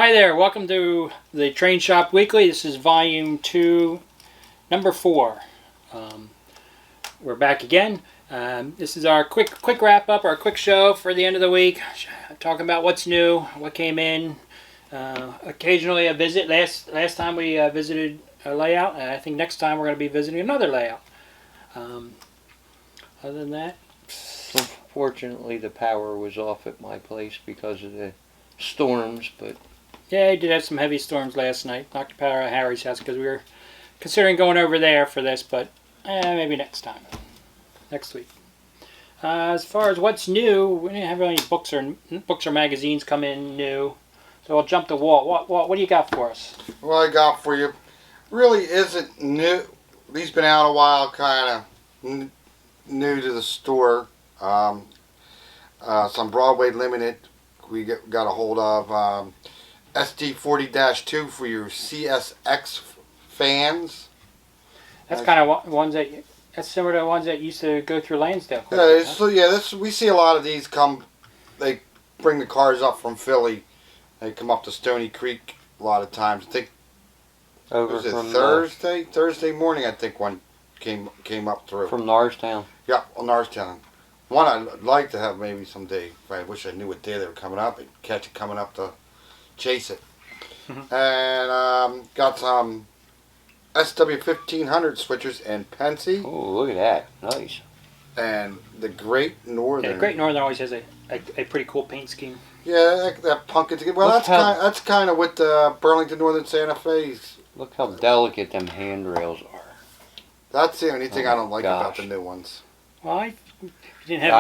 Hi there, welcome to the Train Shop Weekly. This is volume 2, number 4. We're back again. This is our quick wrap up, our quick show for the end of the week. Talking about what's new, what came in. Occasionally a visit. Last time we visited a layout, and I think next time we're going to be visiting another layout. Other than that, unfortunately the power was off at my place because of the storms, but yeah, I did have some heavy storms last night. Knocked the power out of Harry's house because we were considering going over there for this, but maybe next time. Next week. As far as what's new, we didn't have any books or magazines come in new. So we'll jump to Walt. What do you got for us? What I got for you really isn't new. These been out a while, kind of new to the store. Some Broadway Limited we got a hold of. SD40-2 for your CSX fans. That's kind of ones that that's similar to the ones that used to go through Lansdale. Yeah, so we see a lot of these come. They bring the cars up from Philly. They come up to Stony Creek a lot of times. I think was it Thursday morning. I think one came up through from Norristown. Yeah, Norristown. One I'd like to have maybe someday. I wish I knew what day they were coming up and catch it coming up to chase it. And got some SW1500 switchers in Pensy. Oh, look at that. Nice. And the Great Northern. Yeah, Great Northern always has a pretty cool paint scheme. Yeah, that pumpkin. Well, that's kind of with the Burlington Northern Santa Fe's. Look how delicate them handrails are. That's the only thing I don't like about the new ones. Well, you didn't have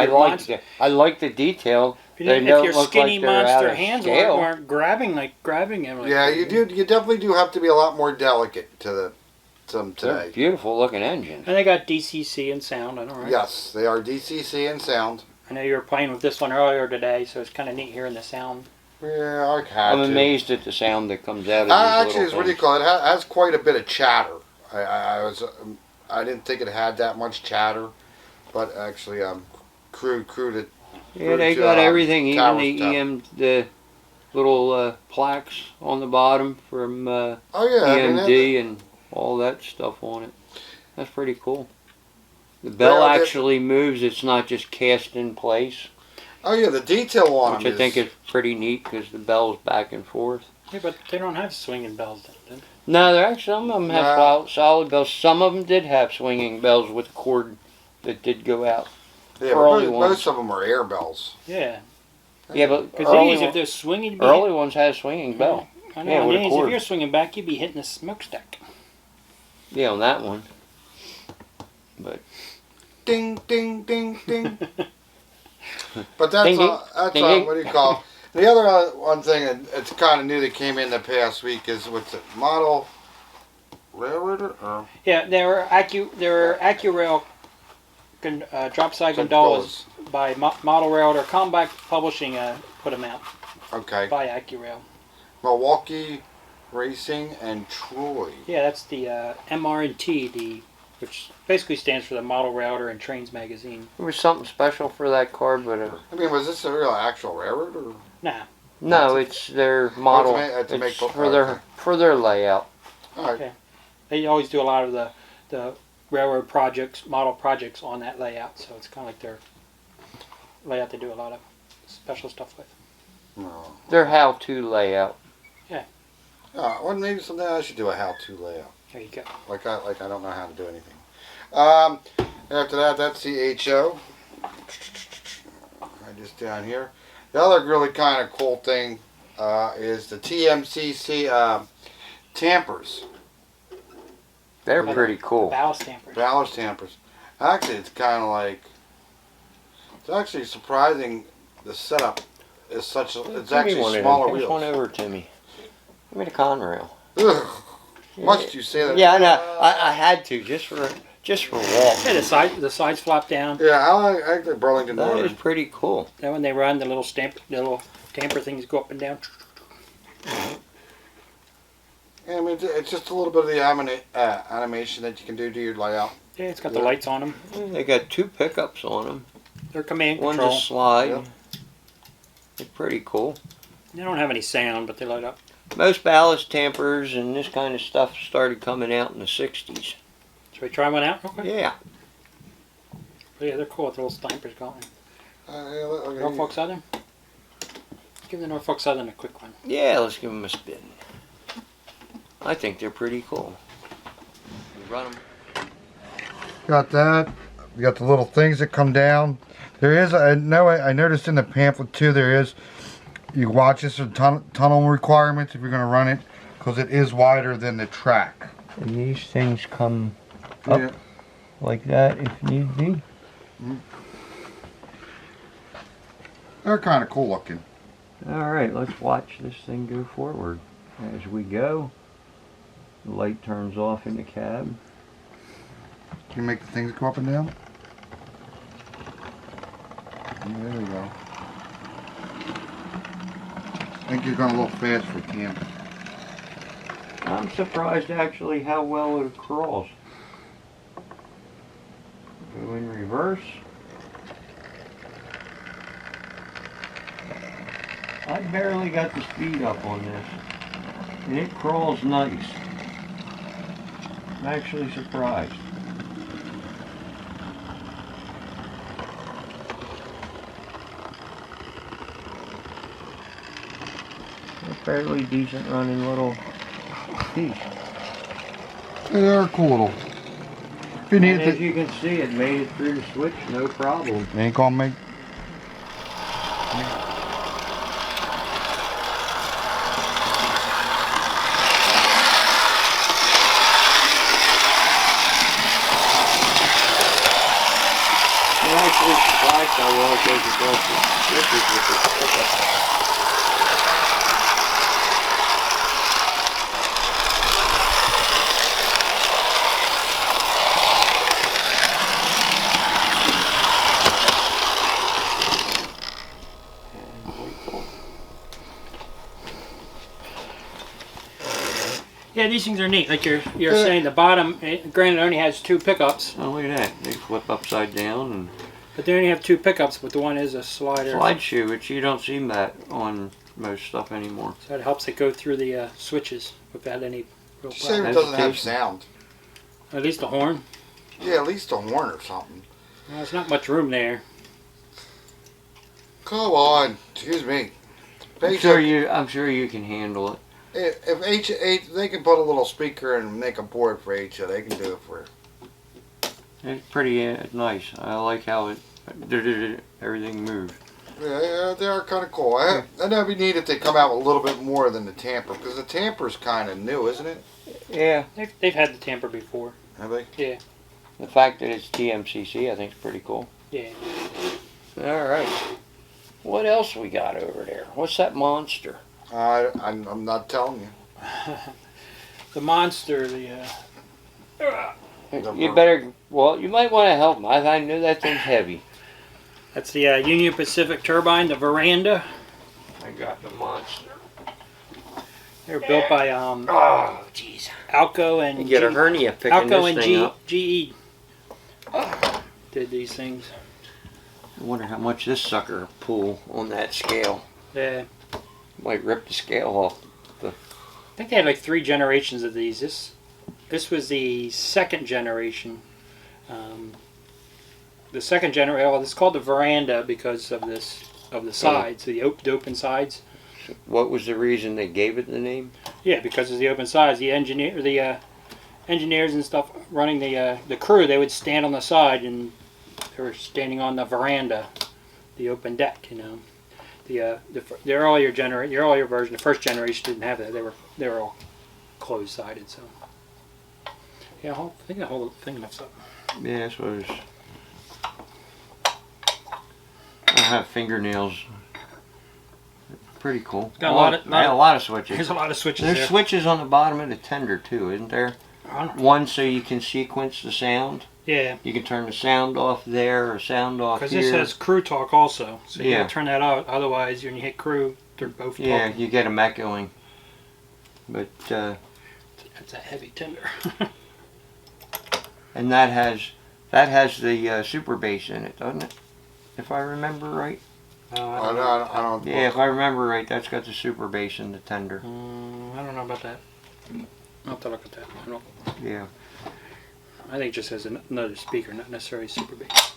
I like the detail. If your skinny monster hands weren't grabbing him. Yeah, you do. You definitely do have to be a lot more delicate to them today. They're beautiful looking engines. And they got DCC and sound, I know, right? Yes, they are DCC and sound. I know you were playing with this one earlier today, so it's kind of neat hearing the sound. Yeah, I'm amazed at the sound that comes out of these actually, little what do you call it? It has quite a bit of chatter. I didn't think it had that much chatter, but actually, crew to. Yeah, they got everything, even the little plaques on the bottom from EMD and all that stuff on it. That's pretty cool. The bell actually moves, it's not just cast in place. Oh yeah, the detail on them, which I think is pretty neat because the bell's back and forth. Yeah, but they don't have swinging bells, do they? No, some of them have solid bells. Some of them did have swinging bells with a cord that did go out. Yeah, most of them are air bells. Yeah. Yeah, but because these, if they're swinging, early ones had a swinging bell. I know. Yeah, if you're swinging back, you'd be hitting the smokestack. Yeah, on that one. But ding, ding, ding, ding. But that's all. What do you call? The other one thing that's kind of new that came in the past week is what's it? Model Railroader? Yeah, there were AccuRail drop side gondolas by Model Railroader. Combat Publishing put them out. Okay. By AccuRail. Milwaukee Racing and Troy. Yeah, that's the MR&T, which basically stands for the Model Railroader and Trains magazine. There was something special for that card, but I mean, was this a real actual railroad or? Nah. No, it's their model. It's for their layout. All right. Okay. They always do a lot of the railroad projects, model projects on that layout, so it's kind of like their layout they do a lot of special stuff with. No. Their how-to layout. Yeah. Well, maybe someday I should do a how-to layout. There you go. Like I don't know how to do anything. After that, that's the HO. Right just down here. The other really kind of cool thing is the TMCC tampers. They're pretty cool. Ballast tampers. Ballast tampers. Actually, it's kind of like, it's actually surprising the setup is such a, it's actually smaller wheels. Pass one over to me. Give me the Conrail. Ugh. Must you say that? Yeah, no, I had to just for Walt. Yeah, the sides flop down. Yeah, I like the Burlington Northern. That is pretty cool. Then when they run, the little tamper things go up and down. Yeah, I mean, it's just a little bit of the animation that you can do to your layout. Yeah, it's got the lights on them. They got 2 pickups on them. They're command control. One to slide. Yep. They're pretty cool. They don't have any sound, but they light up. most ballast tampers and this kind of stuff started coming out in the 60s. Should we try one out real quick? Yeah. Oh, yeah, they're cool with the little stampers going. Okay. Norfolk Southern? Give the Norfolk Southern a quick one. Yeah, let's give them a spin. I think they're pretty cool. You run them. Got that. We got the little things that come down. There is, I noticed in the pamphlet too, there is, you watch this for tunnel requirements if you're going to run it, because it is wider than the track. And these things come up like that if need be. They're kind of cool looking. Alright, let's watch this thing go forward. As we go, the light turns off in the cab. Can you make the things go up and down? There we go. I think you're going a little fast for camping. I'm surprised actually how well it crawls. Go in reverse. I barely got the speed up on this. And it crawls nice. I'm actually surprised. A fairly decent running little piece. They're cool little. If you need And as you can see, it made it through the switch, no problem. ain't gonna make. I'm actually surprised how well it goes across the switches with this pickup. Yeah, these things are neat. Like you're saying, the bottom, granted, only has 2 pickups. Oh, look at that. They flip upside down and But they only have 2 pickups, but the one is a slider. slide shoe, which you don't see that on most stuff anymore. So it helps it go through the switches without any real Say problem. it doesn't have sound. At least the horn. Yeah, at least a horn or something. Well, there's not much room there. Come on, excuse me. I'm sure you can handle it. If H they can put a little speaker and make a board for H, they can do it for. It's pretty nice. I like how everything moves. Yeah, they are kind of cool. I know it'd be neat if they come out with a little bit more than the tamper, because the tamper's kind of new, isn't it? Yeah. They've had the tamper before. Have they? Yeah. The fact that it's TMCC, I think is pretty cool. Yeah. All right. What else we got over there? What's that monster? I'm not telling you. The monster, You better, well, you might want to help me. I know that thing's heavy. that's the Union Pacific turbine, the Veranda. I got the monster. They were built by Oh, jeez. Alco and You get a hernia picking Alco this and thing up. GE did these things. I wonder how much this sucker will pull on that scale. Yeah. Might rip the scale off. I think they had like 3 generations of these. This was the 2nd generation. The 2nd generation. Well, it's called the Veranda because of the sides, the open sides. What was the reason they gave it the name? Yeah, because of the open sides. The engineers and stuff running the crew, they would stand on the side and they were standing on the veranda, the open deck. You know, the earlier version, the 1st generation didn't have that. They were all closed sided. So yeah, I think the whole thing lifts up. Yeah, I suppose. I have fingernails. Pretty cool. Got a lot of switches. There's a lot of switches There's there. switches on the bottom of the tender too, isn't there? One so you can sequence the sound. Yeah. You can turn the sound off there or sound off here. Because this has crew talk also, so you Yeah. gotta turn that out. Otherwise, when you hit crew, they're both talking. Yeah, you get them echoing. But That's a heavy tender. and that has the super bass in it, doesn't it? If I remember right. I don't. Yeah, if I remember right, that's got the super bass and the tender. I don't know about that. I'll have to look at that. Yeah. I think it just has another speaker, not necessarily super bass.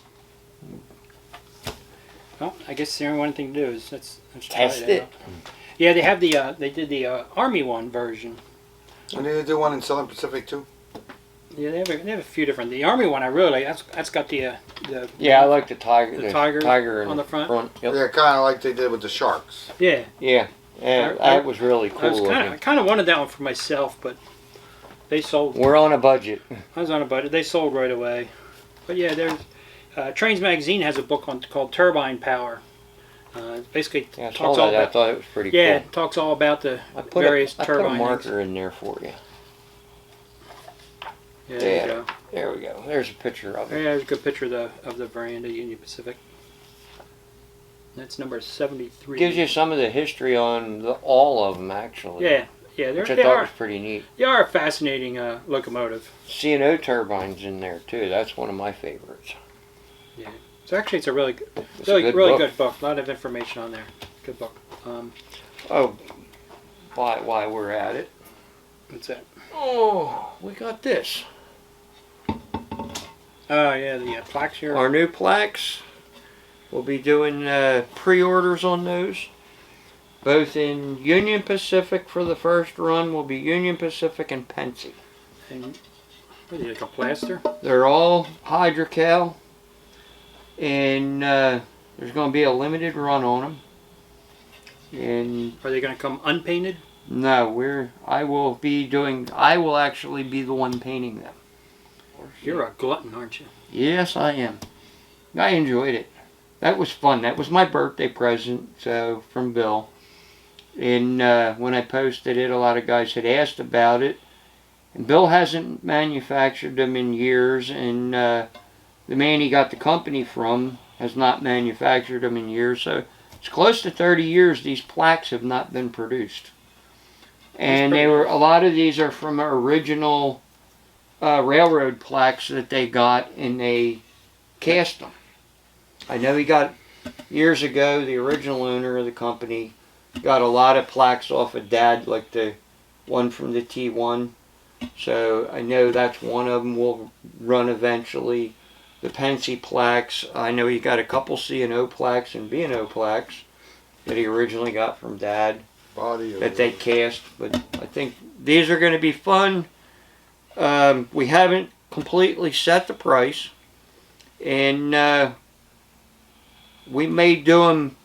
Well, I guess the only one thing to do is let's test try it. Out. Yeah, they have the they did the Army one version. And they do one in Southern Pacific too. Yeah, they have a few different. The Army one I really like. That's got the yeah, I like the tiger. The tiger in on the front. Yep. Yeah, kind of like they did with the Sharks. Yeah. Yeah. That was really cool. I kind of wanted that one for myself, but they sold. We're on a budget. I was on a budget. They sold right away. But yeah, there's Trains Magazine has a book called Turbine Power. Basically, yeah, I talks saw all that. about, I thought it was pretty cool. Yeah, it talks all about the various turbines. I put a marker in there for you. Yeah, there you go. There we go. There's a picture of it. Yeah, there's a good picture of the Veranda Union Pacific. That's number 73. Gives you some of the history on all of them, actually. Yeah, which I thought was pretty neat. They are a fascinating locomotive. C&O turbines in there too. That's one of my favorites. Yeah. So actually, it's a really good book. A lot of information on there. Good book. While we're at it. What's that? Oh, we got this. Oh yeah, the plaques here. Our new plaques. We'll be doing pre-orders on those. Both in Union Pacific for the first run will be Union Pacific and Pennsy. And what are they, like a plaster? They're all hydrocal. And there's going to be a limited run on them. And are they going to come unpainted? No, I will actually be the one painting them. You're a glutton, aren't you? Yes, I am. I enjoyed it. That was fun. That was my birthday present, from Bill. And when I posted it, a lot of guys had asked about it. And Bill hasn't manufactured them in years, and the man he got the company from has not manufactured them in years. So it's close to 30 years these plaques have not been produced. And a lot of these are from original railroad plaques that they got, and they cast them. I know he got, years ago, the original owner of the company got a lot of plaques off of Dad, like the one from the T1. So I know that's one of them will run eventually. The Pennsy plaques, I know he got a couple C&O plaques and B&O plaques that he originally got from Dad that they cast. But I think these are going to be fun. We haven't completely set the price, and we may do them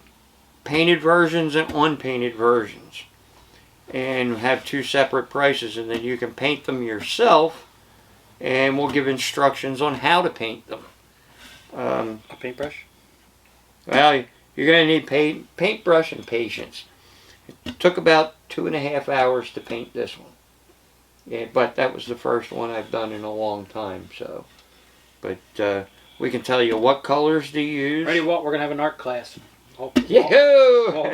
painted versions and unpainted versions, and have two separate prices, and then you can paint them yourself, and we'll give instructions on how to paint them. A paintbrush? Well, you're going to need paintbrush and patience. It took about 2.5 hours to paint this one. Yeah, but that was the first one I've done in a long time. So, but we can tell you what colors to use. Ready, Walt? We're gonna have an art class. All be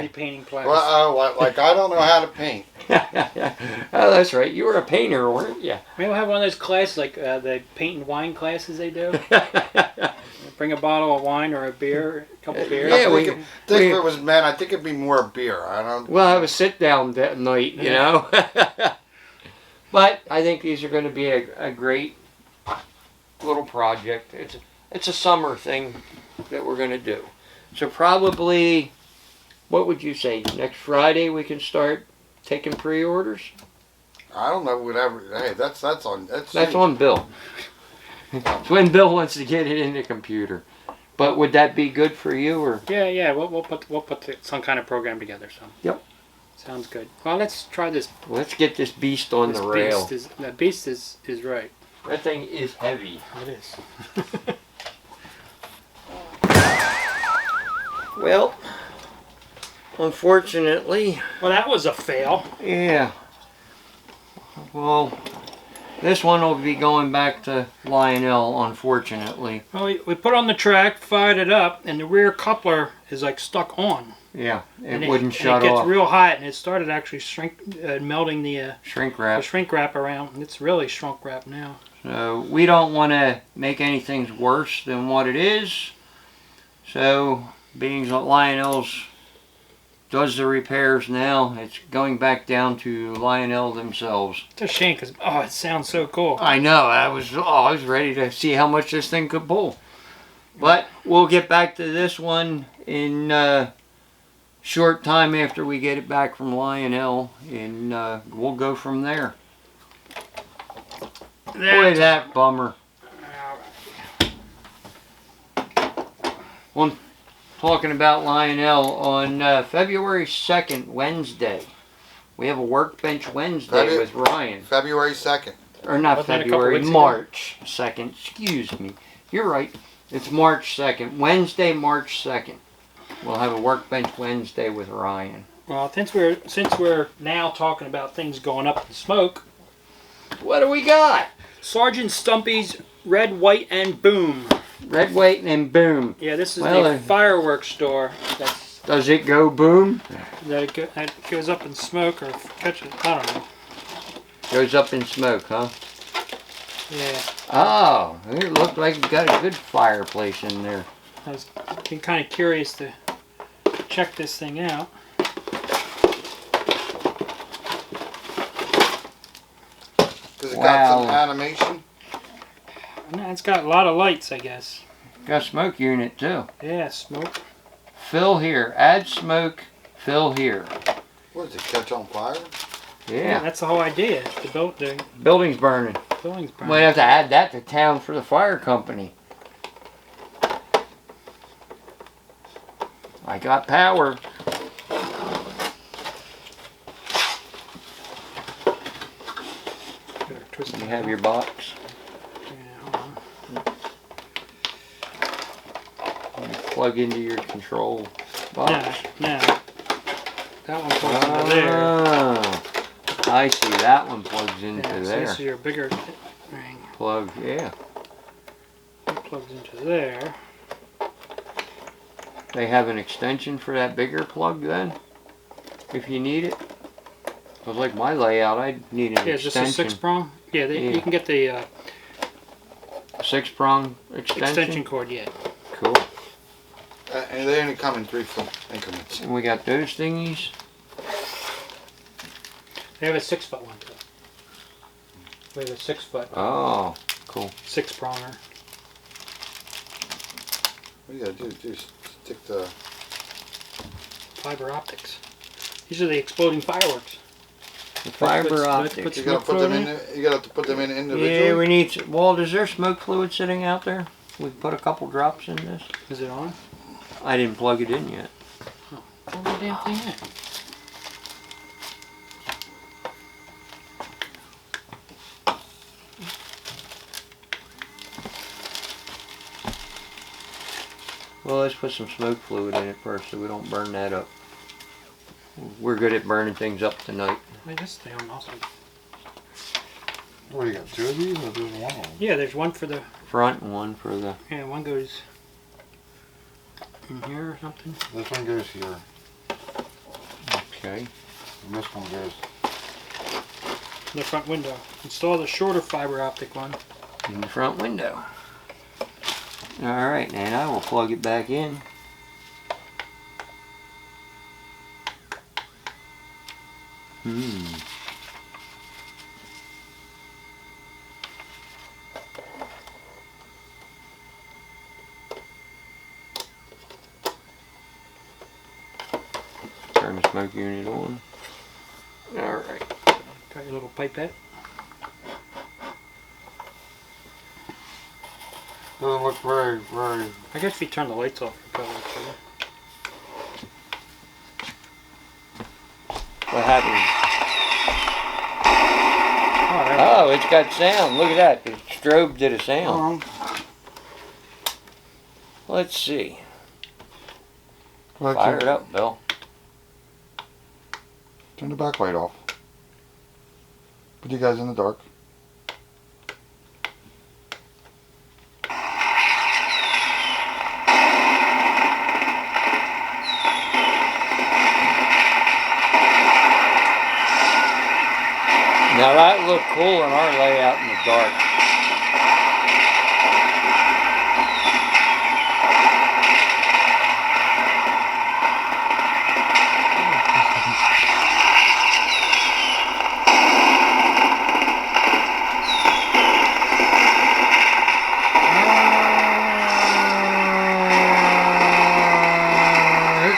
painting plaques. Well, like I don't know how to paint. Oh, that's right. You were a painter, weren't you? Maybe we'll have one of those classes, like the paint and wine classes they do. Bring a bottle of wine or a beer, a couple beers. Yeah, if it was men, I think it'd be more beer. I don't. We'll have a sit down that night, you know. But I think these are going to be a great little project. It's a summer thing that we're going to do. So probably, what would you say? Next Friday we can start taking pre-orders? I don't know. Whatever. Hey, that's on Bill. It's when Bill wants to get it in the computer. But would that be good for you, or? Yeah. We'll put some kind of program together. So. Yep. Sounds good. Well, let's try this. Let's get this beast on the rail. That beast is right. That thing is heavy. It is. Well, unfortunately. Well, that was a fail. Yeah. Well, this one will be going back to Lionel, unfortunately. Well, we put on the track, fired it up, and the rear coupler is like stuck on. Yeah, it wouldn't shut off. It gets real hot, and it started actually melting the shrink wrap. The shrink wrap around. It's really shrunk wrap now. So we don't want to make anything worse than what it is. So being that Lionel's does the repairs now, it's going back down to Lionel themselves. It's a shame because it sounds so cool. I know. I was ready to see how much this thing could pull. But we'll get back to this one in short time after we get it back from Lionel, and we'll go from there. Boy, that bummer. Well, talking about Lionel, on February 2nd, Wednesday, we have a Workbench Wednesday with Ryan. February 2nd. Or not February, March 2nd. Excuse me. You're right. It's March 2nd. Wednesday, March 2nd. We'll have a Workbench Wednesday with Ryan. Well, since we're now talking about things going up in smoke, what do we got? Sergeant Stumpy's Red, White, and Boom. Red, White, and Boom. Yeah, this is the fireworks store. Does it go boom? That goes up in smoke or catches, I don't know. Goes up in smoke, huh? Yeah. Oh, it looked like it got a good fireplace in there. I was been kind of curious to check this thing out. Does it got some animation? No, it's got a lot of lights, I guess. Got a smoke unit too. Yeah, smoke. Fill here. Add smoke. Fill here. What, does it catch on fire? Yeah. That's the whole idea. The building's burning. Building's burning. Might have to add that to town for the fire company. I got power. You have your box. Yeah, hold on. Plug into your control box. No. That one plugs into there. I see. That one plugs into there. So this is your bigger ring. Plug, yeah. It plugs into there. They have an extension for that bigger plug then, if you need it. Because like my layout, I need an extension. Yeah, is this a 6-prong? Yeah, you can get the 6-prong extension cord. Yeah. Cool. And they only come in 3-foot increments. And we got those thingies. They have a 6-foot one too. We have a 6-foot. Oh, cool. 6-pronger. What you gotta do is stick the fiber optics. These are the exploding fireworks. The fiber optics. You gotta put them in. You gotta have to put them in individually. Yeah, we need. Walt, is there smoke fluid sitting out there? We put a couple drops in this. Is it on? I didn't plug it in yet. Oh, plug the damn thing in. Well, let's put some smoke fluid in it first so we don't burn that up. We're good at burning things up tonight. Wait, this thing also. What do you got? 2 of these, or there's one of them? Yeah, there's one for the front and one for the. Yeah, one goes in here or something. This one goes here. Okay. And this one goes in the front window. Install the shorter fiber optic one in the front window. Alright, and I will plug it back in. Turn the smoke unit on. Alright. Got your little pipette. doesn't look very. I guess if you turn the lights off, it probably looks better. What happened? Oh, it's got sound. Look at that. The strobe did a sound. Let's see. Fire it up, Bill. Turn the backlight off. Put you guys in the dark. Now that looked cool in our layout in the dark.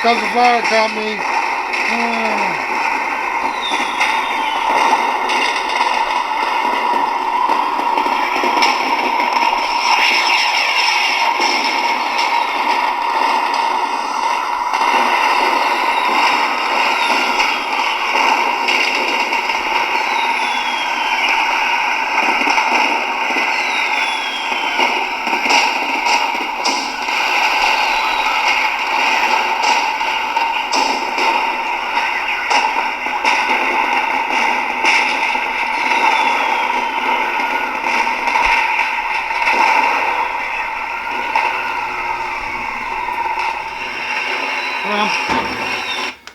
comes the fire company.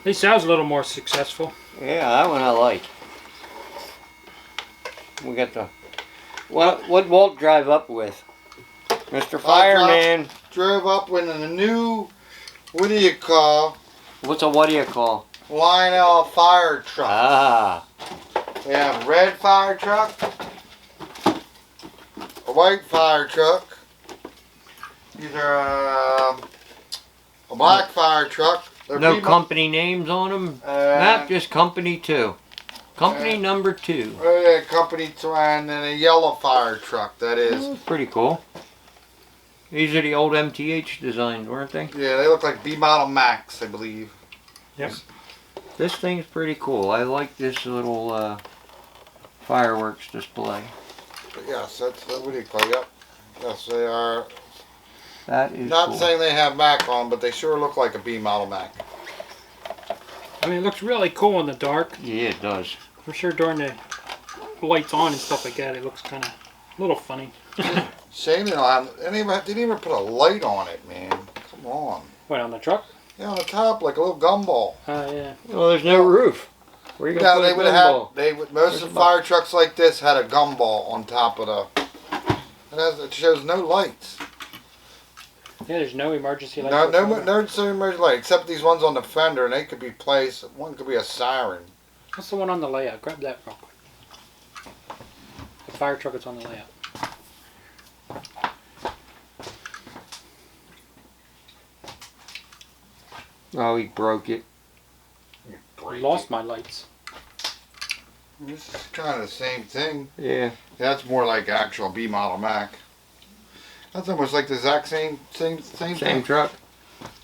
At least that was a little more successful. Yeah, that one I like. We got the... What Walt drive up with? Mr. Fireman. Drove up with a new, what do you call? What do you call? Lionel fire truck. Ah. We have a red fire truck, a white fire truck. These are a black fire truck. They're no company names on them? Not just company 2. Company number 2. Company 2, and then a yellow fire truck, that is. Oh, pretty cool. These are the old MTH designs, weren't they? Yeah, they look like B model Max, I believe. Yep. This thing's pretty cool. I like this little fireworks display. But yes, that's what do you call it? Yep. Yes, they are. That is Not cool. saying they have Mac on, but they sure look like a B model Mac. I mean, it looks really cool in the dark. Yeah, it does. For sure, during the lights on and stuff like that, it looks kind of a little funny. Shame they didn't even put a light on it, man. Come on. What, on the truck? Yeah, on the top, like a little gumball. Yeah. Well, there's no roof. Where are you gonna Yeah, put they a would have. gumball? Most of the fire trucks like this had a gumball on top of the. It shows no lights. Yeah, there's no emergency lights. No emergency light, except these ones on the fender, and they could be placed. One could be a siren. What's the one on the layout? Grab that real quick. The fire truck is on the layout. Oh, he broke it. I lost my lights. This is kind of the same thing. Yeah. That's more like actual B model Mac. That's almost like the exact same thing. Truck.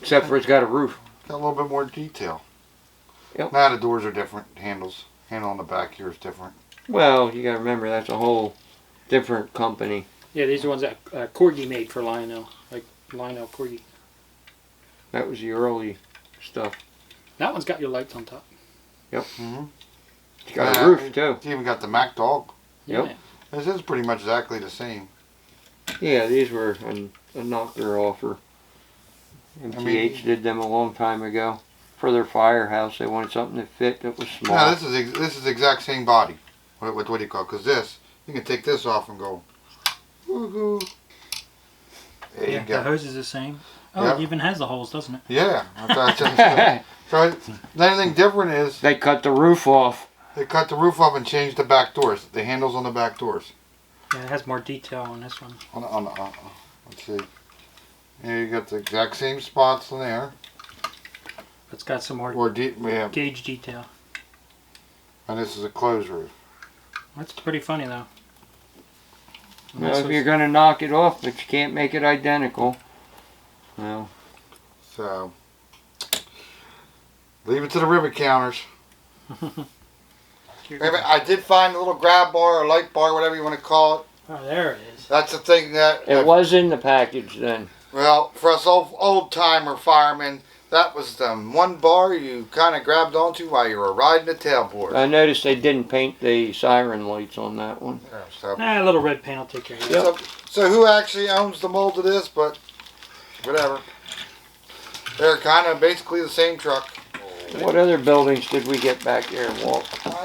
Except for it's got a roof. Got a little bit more detail. Yep. Now the doors are different. Handle on the back here is different. Well, you gotta remember that's a whole different company. Yeah, these are ones that Corgi made for Lionel. Like Lionel Corgi. That was the early stuff. That one's got your lights on top. Yep. Mm-hmm. It's got a roof too. It's even got the Mac dog. Yep. Yeah. This is pretty much exactly the same. Yeah, these were a knocker offer. MTH did them a long time ago. For their firehouse, they wanted something that fit that was small. No, this is the exact same body. What do you call it? Because this, you can take this off and go, woohoo. There you go. The hose is the same. Oh, Yep. it even has the holes, doesn't it? Yeah. So the only thing different is They cut the roof off. they cut the roof off and changed the back doors. The handles on the back doors. Yeah, it has more detail on this one. Let's see. Here you got the exact same spots in there. It's got some more Yeah. gauge detail. And this is a closed roof. That's pretty funny though. Well, if you're gonna knock it off, but you can't make it identical. Well. So leave it to the rivet counters. I did find a little grab bar or light bar, whatever you want to call it. Oh, there it is. That's the thing that... It was in the package then. Well, for us old-timer firemen, that was the one bar you kind of grabbed onto while you were riding the tailboard. I noticed they didn't paint the siren lights on that one. Yeah, so, A little red paint will take care of it. Yep. so who actually owns the mold of this, but whatever. They're kind of basically the same truck. What other buildings did we get back there, Walt?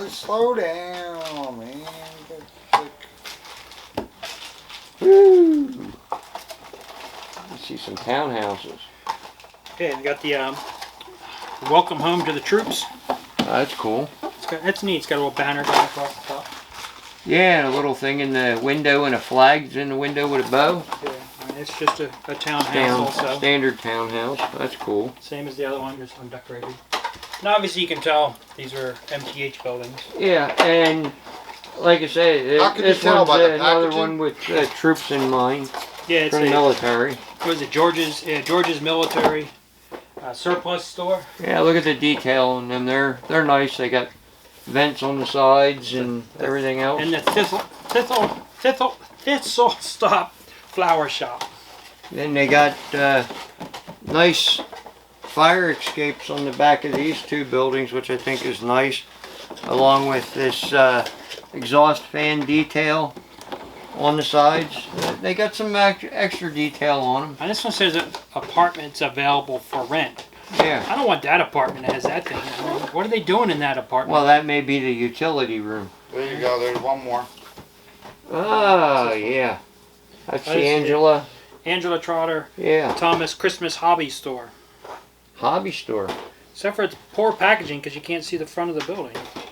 Slow down, man. Woo! I see some townhouses. Okay, we got the welcome home to the troops. That's cool. It's neat. It's got a little banner going across the top. Yeah, and a little thing in the window and a flag's in the window with a bow. Yeah. It's just a townhouse also. Standard townhouse. That's cool. Same as the other one, just undecorated. And obviously you can tell these are MTH buildings. Yeah, and like I say, this one's another one with troops in mind. Yeah, it's for the military. What is it? George's military surplus store. Yeah, look at the detail on them. They're nice. They got vents on the sides and everything else. And the Thistle Stop flower shop. Then they got nice fire escapes on the back of these two buildings, which I think is nice, along with this exhaust fan detail on the sides. They got some extra detail on them. And this one says that apartments available for rent. Yeah. I don't want that apartment that has that thing. I mean, what are they doing in that apartment? Well, that may be the utility room. There you go. There's one more. Oh, yeah. That's the Angela. Angela Trotter. Yeah. Thomas Christmas Hobby Store. Hobby store. Except for its poor packaging because you can't see the front of the building. You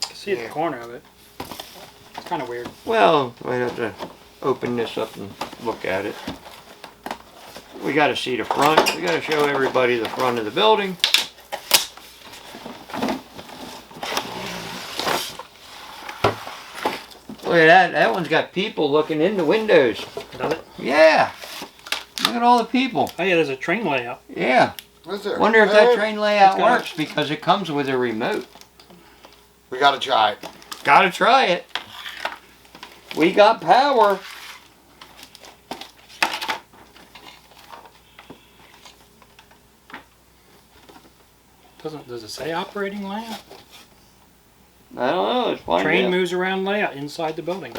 can see the corner of it. It's kind of weird. Well, I have to open this up and look at it. We got to see the front. We got to show everybody the front of the building. Look at that. That one's got people looking in the windows. Does it? Yeah. Look at all the people. Oh yeah, there's a train layout. Yeah. Is there? Wonder if that train layout works because it comes with a remote. We got to try it. Got to try it. We got power. Does it say operating layout? I don't know. Let's find Train out. moves around layout inside the building.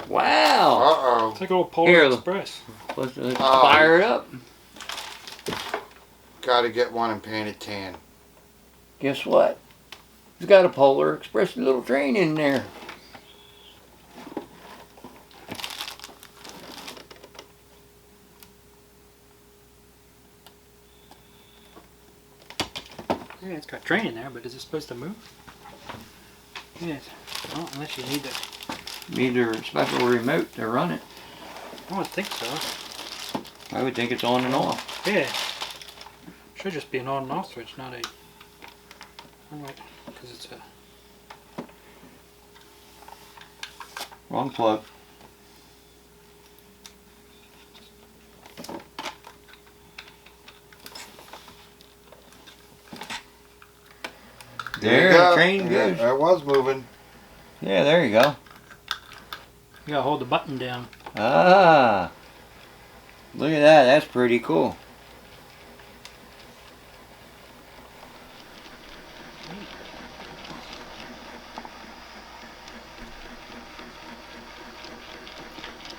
Wow. Uh-oh. It's like a little Polar Express. Let's fire it up. Got to get one and paint it tan. Guess what? It's got a Polar Express little train in there. Yeah, it's got train in there, but is it supposed to move? Yeah. Well, unless you need it. Need a special remote to run it. I don't think so. I would think it's on and off. Yeah. Should just be an on and off switch, not a. Alright, because it's a. Wrong plug. There, the train goes. Yeah, it was moving. Yeah, there you go. You gotta hold the button down. Ah. Look at that. That's pretty cool.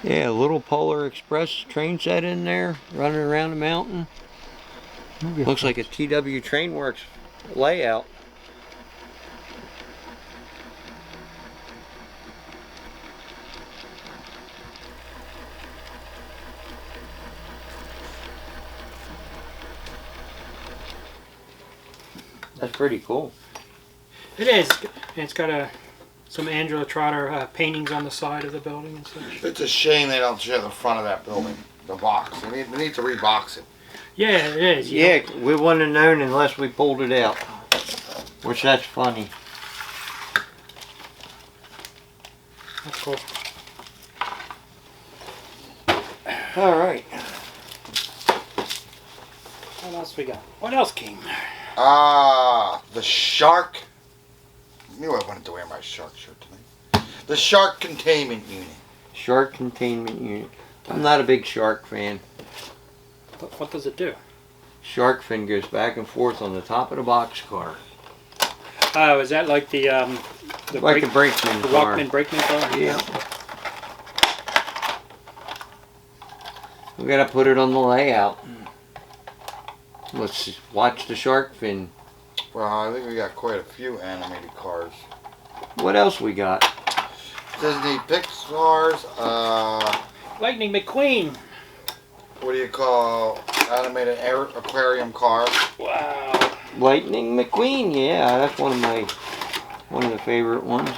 Yeah, a little Polar Express train set in there, running around the mountain. Looks like a TW Trainworks layout. That's pretty cool. It is. It's got some Angela Trotter paintings on the side of the building and such. It's a shame they don't show the front of that building, the box. We need to rebox it. Yeah, it is. Yeah, we wouldn't have known unless we pulled it out. Which, that's funny. That's cool. All right. What else we got? What else came? The shark. I knew I wanted to wear my shark shirt tonight. The shark containment unit. Shark containment unit. I'm not a big shark fan. What does it do? Shark fin goes back and forth on the top of the boxcar. Oh, is that like the like the brakeman car. Walkman brakeman car? Yeah. We gotta put it on the layout. Let's watch the shark fin. Well, I think we got quite a few animated cars. What else we got? Disney Pixar's, Lightning McQueen. what do you call animated aquarium car? Wow. Lightning McQueen, yeah, that's one of the favorite ones.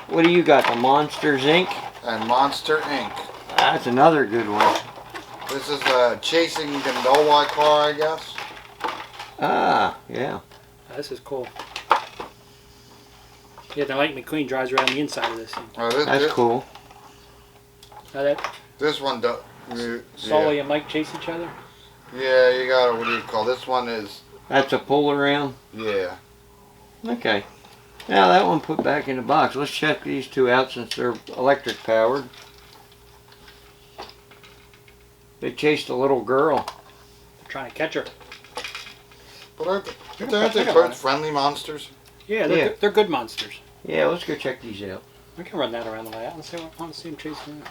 What do you got? The Monsters Inc. And Monster Inc. That's another good one. This is a chasing gondola car, I guess. Ah, yeah. This is cool. Yeah, the Lightning McQueen drives around the inside of this thing. Oh, That's cool. This one does. Sully and Mike chase each other? Yeah, you got it. What do you call this one? Is that's a pull around? Yeah. Okay. Now that one put back in the box. Let's check these two out since they're electric powered. They chased a little girl. They're trying to catch her. But aren't they both friendly monsters? Yeah, they're good monsters. Yeah, let's go check these out. We can run that around the layout and see what I want to see them chasing.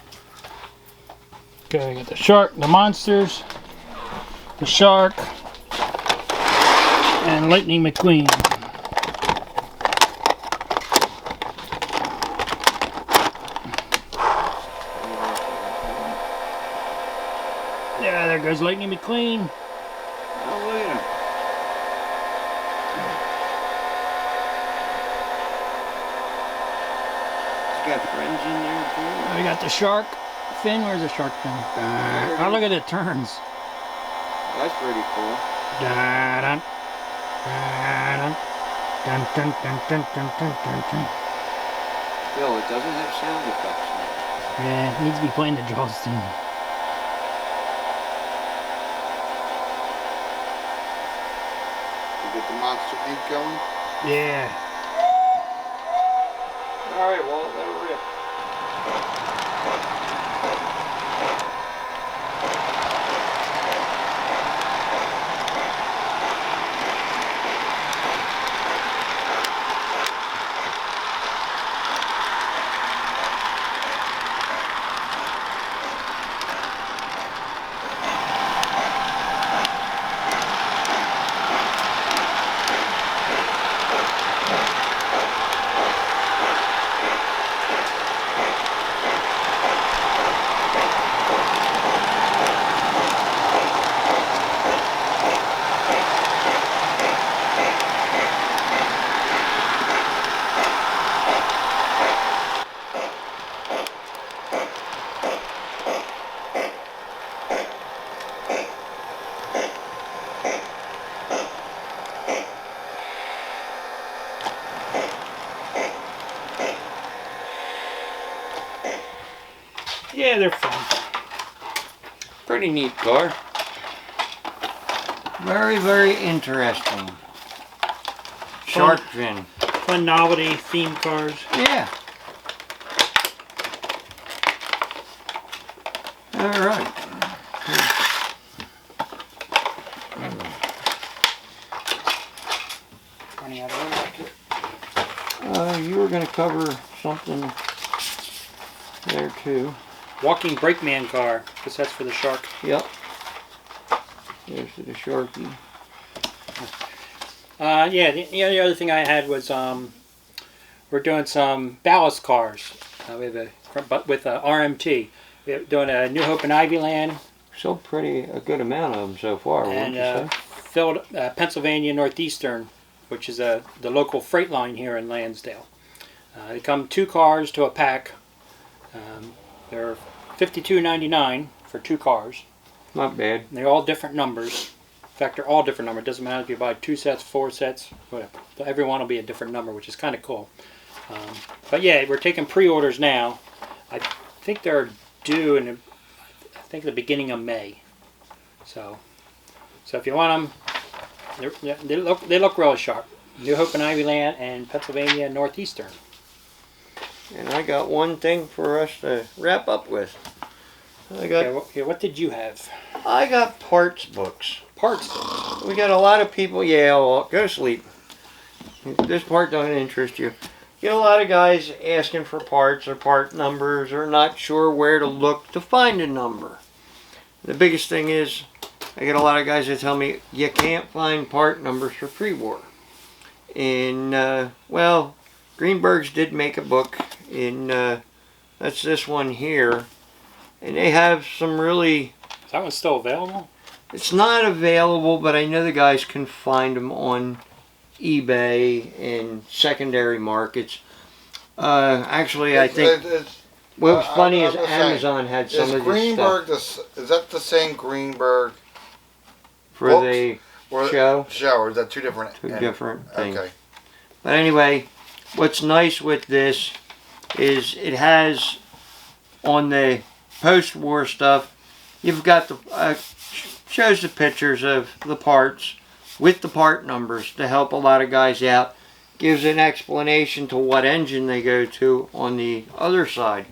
Okay, I got the shark, the monsters, the shark, and Lightning McQueen. Yeah, there goes Lightning McQueen. Oh, look at him. He's got friends in there too. We got the shark fin. Where's the shark fin? Oh, look at it turns. That's pretty cool. Dun, dun, dun, dun, dun, dun, dun, dun, dun, dun. Still, it doesn't have sound effects now. Yeah, it needs to be playing the Jaws theme. Get the monster ink going. Yeah. All right, well, let her rip. Yeah, they're fun. Pretty neat car. Very, very interesting. Shark fin. Fun novelty themed cars. Yeah. All right. Running out of room back here. You were going to cover something there too. Walking brakeman car. Guess that's for the shark. Yep. There's the Sharky. Yeah, the other thing I had was we're doing some ballast cars. We have with RMT. We're doing a New Hope and Ivyland. So a good amount of them so far, wouldn't you say? Filled Pennsylvania Northeastern, which is the local freight line here in Lansdale. They come 2 cars to a pack. They're $52.99 for 2 cars. Not bad. And they're all different numbers. In fact, they're all different numbers. It doesn't matter if you buy 2 sets, 4 sets, whatever. Every one will be a different number, which is kind of cool. But yeah, we're taking pre-orders now. I think they're due in the beginning of May. So if you want them, they look really sharp. New Hope and Ivyland and Pennsylvania Northeastern. And I got one thing for us to wrap up with. What did you have? I got parts books. Parts books? We got a lot of people, well, go to sleep. This part doesn't interest you. Get a lot of guys asking for parts or part numbers or not sure where to look to find a number. The biggest thing is, I get a lot of guys that tell me, you can't find part numbers for pre-war. And, well, Greenberg's did make a book in, that's this one here. And they have some really... Is that one still available? It's not available, but I know the guys can find them on eBay and secondary markets. Actually, I think... what was funny is Amazon had some of this Greenberg stuff. Is that the same Greenberg for the show? Or is that two different? Two different things. Okay. But anyway, what's nice with this is it has on the post-war stuff. You've got the shows the pictures of the parts with the part numbers to help a lot of guys out. Gives an explanation to what engine they go to on the other side.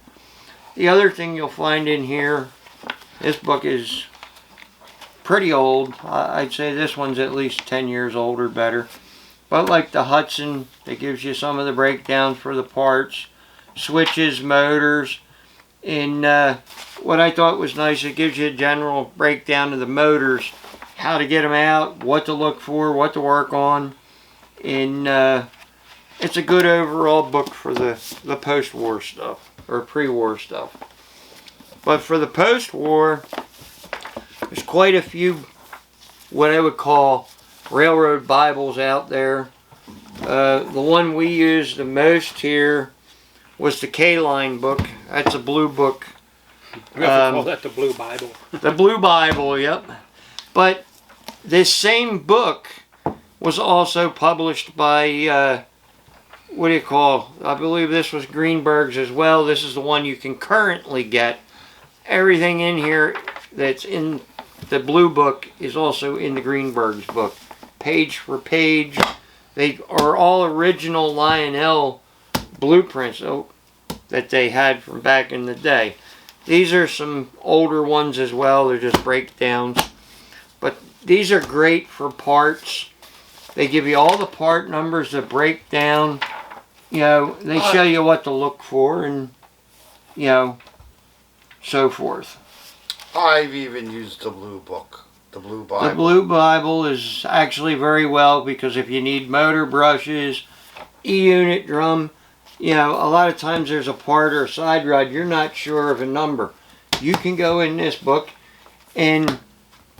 The other thing you'll find in here, this book is pretty old. I'd say this one's at least 10 years old or better. But like the Hudson, that gives you some of the breakdowns for the parts, switches, motors. And what I thought was nice, it gives you a general breakdown of the motors, how to get them out, what to look for, what to work on. And it's a good overall book for the post-war stuff, or pre-war stuff. But for the post-war, there's quite a few what I would call railroad Bibles out there. The one we used the most here was the K-Line book. That's a blue book. We have to call that the Blue Bible. The Blue Bible, yep. But this same book was also published by, what do you call, I believe this was Greenberg's as well. This is the one you can currently get. Everything in here that's in the blue book is also in the Greenberg's book. Page for page. They are all original Lionel blueprints that they had from back in the day. These are some older ones as well. They're just breakdowns. But these are great for parts. They give you all the part numbers, the breakdown. You know, they show you what to look for and, you know, so forth. I've even used the blue book, the Blue Bible. The Blue Bible is actually very well because if you need motor brushes, E-unit drum, you know, a lot of times there's a part or a side rod, you're not sure of a number. You can go in this book and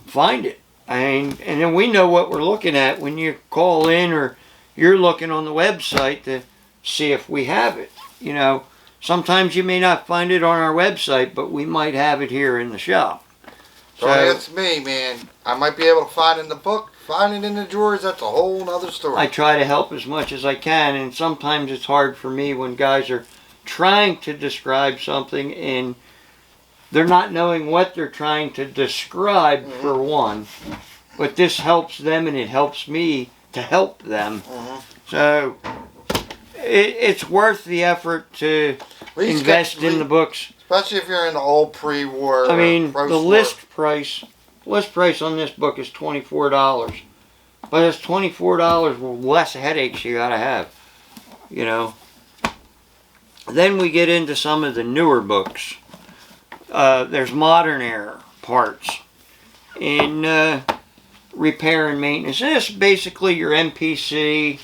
find it. And then we know what we're looking at when you call in or you're looking on the website to see if we have it. You know, sometimes you may not find it on our website, but we might have it here in the shop. So that's me, man. I might be able to find it in the book. Find it in the drawers, that's a whole other story. I try to help as much as I can, and sometimes it's hard for me when guys are trying to describe something and they're not knowing what they're trying to describe, for one. But this helps them and it helps me to help them. So it's worth the effort to invest in the books. Especially if you're in the old pre-war. I mean, the list price on this book is $24. But it's $24 with less headaches you gotta have. You know. Then we get into some of the newer books. There's modern era parts in repair and maintenance. This is basically your MPC.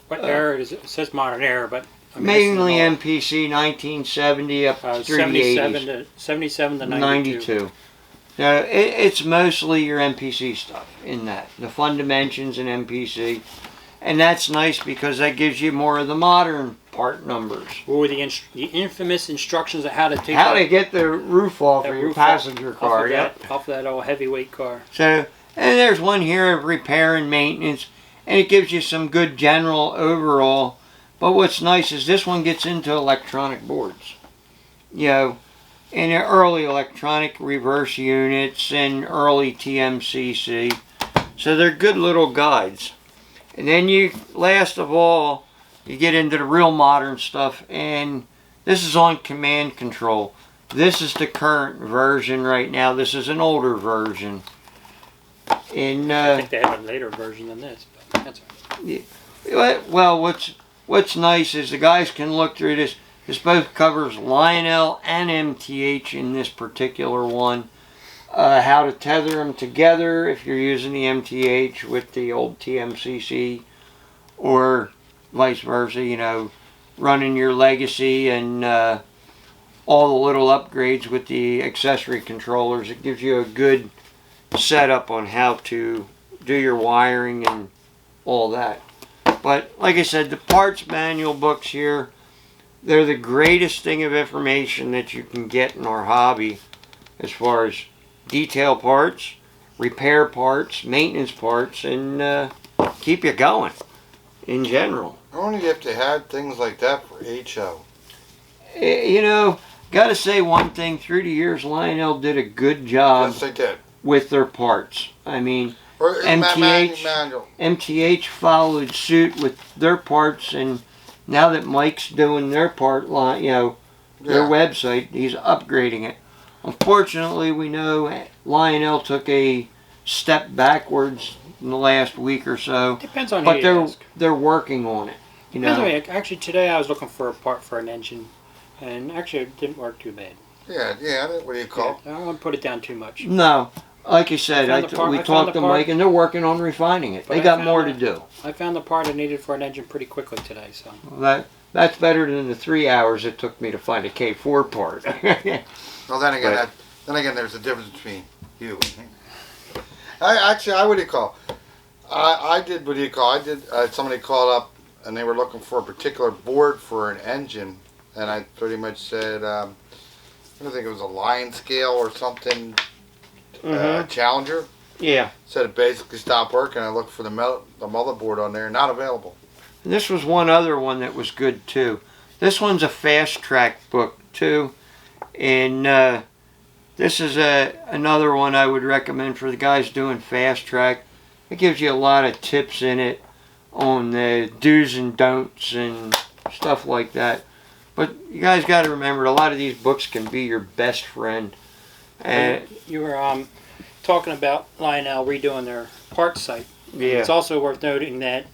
What era is it? It says modern era, but I mean, mainly MPC 1970 up through the 80s. 77 to 92. Now, it's mostly your MPC stuff in that. The fundamentals in MPC. And that's nice because that gives you more of the modern part numbers. What were the infamous instructions of how to take to get the roof off of your passenger car. Off of that old heavyweight car. So, and there's one here of repair and maintenance. And it gives you some good general overall. But what's nice is this one gets into electronic boards. You know, and early electronic reverse units and early TMCC. So they're good little guides. And then you, last of all, you get into the real modern stuff. And this is on command control. This is the current version right now. This is an older version. And I think they have a later version than this. But that's all right. Yeah, well, what's nice is the guys can look through this. This both covers Lionel and MTH in this particular one. How to tether them together if you're using the MTH with the old TMCC, or vice versa, you know, running your legacy and all the little upgrades with the accessory controllers. It gives you a good setup on how to do your wiring and all that. But like I said, the parts manual books here they're the greatest thing of information that you can get in our hobby as far as detail parts, repair parts, maintenance parts, and keep you going in general. Only if they had things like that for HO. You know, gotta say one thing, through the years, Lionel did a good job Yes, they did. with their parts. I mean, Or MTH, MTH followed suit with their parts, and now that Mike's doing their part, their website, he's upgrading it. Unfortunately, we know Lionel took a step backwards in the last week or so. Depends on but who they're working on it. You know. Actually, today I was looking for a part for an engine, and actually it didn't work too bad. Yeah. What do you call? I don't want to put it down too much. No, like you said, we talked to Mike, and they're working on refining it. They got more to do. I found the part I needed for an engine pretty quickly today, so. Well, that's better than the 3 hours it took me to find a K4 part. Well, then again, there's a difference between you and him. I what do you call? I did what do you call? Somebody called up and they were looking for a particular board for an engine, and I pretty much said, I don't think it was a line scale or something, Challenger. Yeah. Said it basically stopped working. I looked for the motherboard on there, not available. And this was one other one that was good too. This one's a fast track book too, and this is another one I would recommend for the guys doing fast track. It gives you a lot of tips in it on the do's and don'ts and stuff like that. But you guys got to remember, a lot of these books can be your best friend. And you were talking about Lionel redoing their parts site. Yeah. It's also worth noting that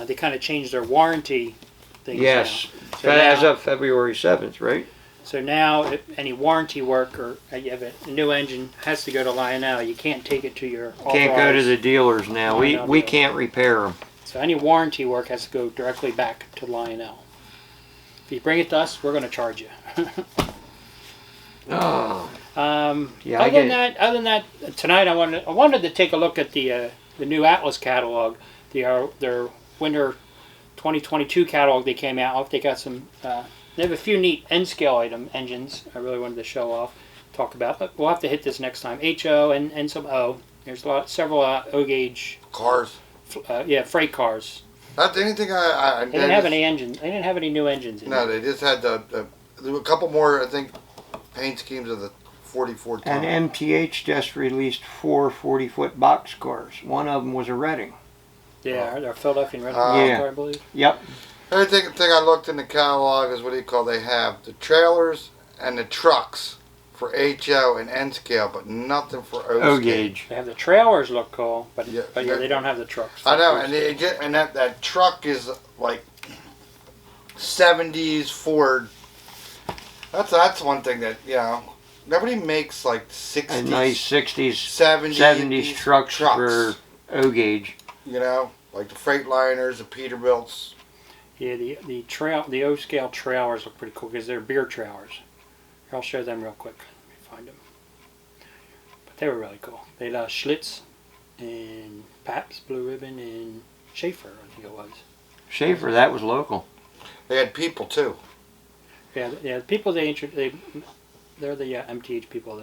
they kind of changed their warranty things. Yes. Now. So as of February 7th, right? So now, if any warranty work or you have a new engine has to go to Lionel. You can't take it to your authorized. Can't go to the dealers now. We can't repair them. So any warranty work has to go directly back to Lionel. If you bring it to us, we're going to charge you. Oh. Yeah. Other than that, tonight I wanted to take a look at the new Atlas catalog, their winter 2022 catalog they came out with. They got some. They have a few neat N-scale engines I really wanted to show off, talk about. But we'll have to hit this next time. HO and some O. There's several O gauge cars. Freight cars. Not anything. They didn't have any engines. They didn't have any new engines. No, they just had there were a couple more. I think paint schemes of the 44 ton. And MTH just released 4 40-foot box cars. One of them was a Reading. Yeah, they're Philadelphia Reading car, I believe. Yep. Everything I looked in the catalog is they have the trailers and the trucks for HO and N scale, but nothing for O gauge. They have the trailers look cool, but they don't have the trucks. I know, and that truck is like 70s Ford. That's one thing that nobody makes like 60s. A nice 60s, 70s trucks for O gauge. Like the Freightliners, the Peterbilts. Yeah, the O scale trailers look pretty cool because they're beer trailers. I'll show them real quick. Let me find them. But they were really cool. They had Schlitz and Pabst Blue Ribbon and Schaefer, I think it was. Schaefer, that was local. They had people too. Yeah. The people they're the MTH people.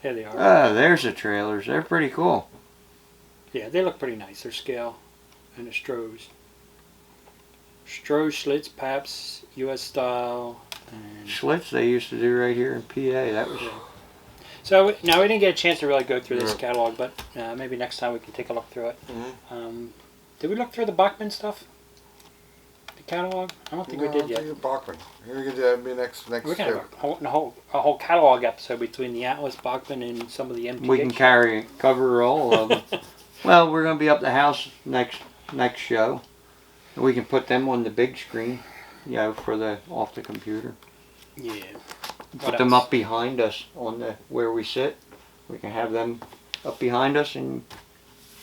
There they are. There's the trailers. They're pretty cool. Yeah, they look pretty nice. They're scale and the Strohs. Stroh, Schlitz, Pabst, U.S. style. And Schlitz they used to do right here in PA. That was. So now we didn't get a chance to really go through this catalog, but maybe next time we can take a look through it. Mm-hmm. Did we look through the Bachmann stuff? The catalog? I don't think we did yet. Bachmann. We're gonna do that next. We're gonna have a whole catalog episode between the Atlas, Bachmann, and some of the MTH. We can cover all of them. Well, we're gonna be up the house next show. We can put them on the big screen, for off the computer. Yeah. Put them up behind us on where we sit. We can have them up behind us and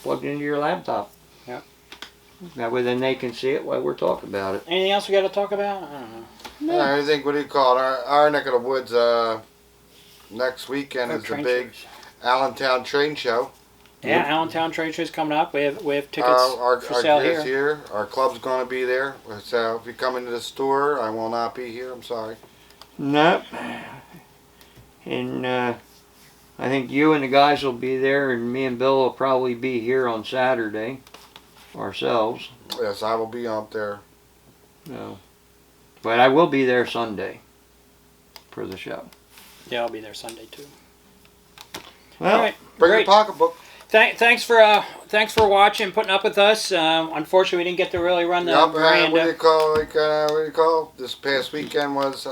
plugged into your laptop. Yep. That way then they can see it while we're talking about it. Anything else we got to talk about? I don't know. I think, what do you call it? Our neck of the woods next weekend is the big Allentown train show. Yeah, Allentown Trade Show's coming up. We have tickets our for sale gear's here. here. Our club's going to be there. So if you come into the store, I will not be here. I'm sorry. Nope. And I think you and the guys will be there, and me and Bill will probably be here on Saturday ourselves. Yes, I will be out there. No. But I will be there Sunday for the show. Yeah, I'll be there Sunday too. Well, all right, bring great. your pocketbook. Thanks for watching, putting up with us. Unfortunately, we didn't get to really run the veranda. What do you call? This past weekend was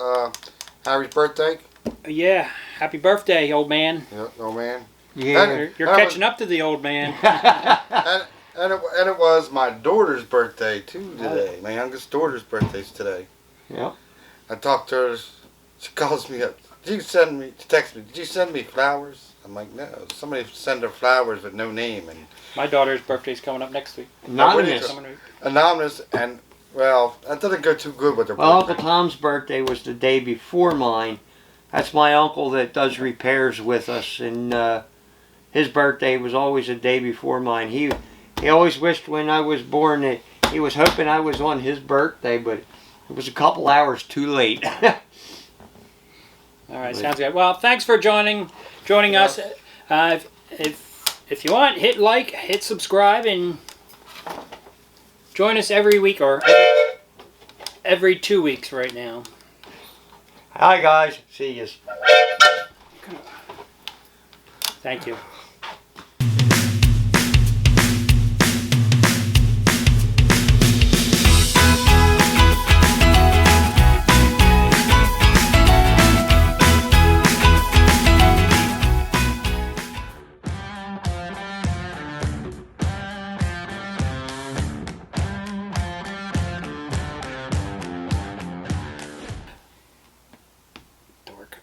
Harry's birthday. Yeah, happy birthday, old man. Yeah, old man. Yeah, you're catching up to the old man. and it was my daughter's birthday too today. My youngest daughter's birthday's today. Yeah. I talked to her. She calls me up. She text me. Did you send me flowers? I'm like, no. Somebody send her flowers with no name. And my daughter's birthday's coming up next week. Anonymous, and well, that doesn't go too good with her. Well, birthday. Uncle Tom's birthday was the day before mine. That's my uncle that does repairs with us, and his birthday was always a day before mine. He always wished when I was born that he was hoping I was on his birthday, but it was a couple hours too late. All right, sounds good. Well, thanks for joining us. If you want, hit like, hit subscribe, and join us every week or every 2 weeks right now. Hi guys, see yous. Thank you. Dork.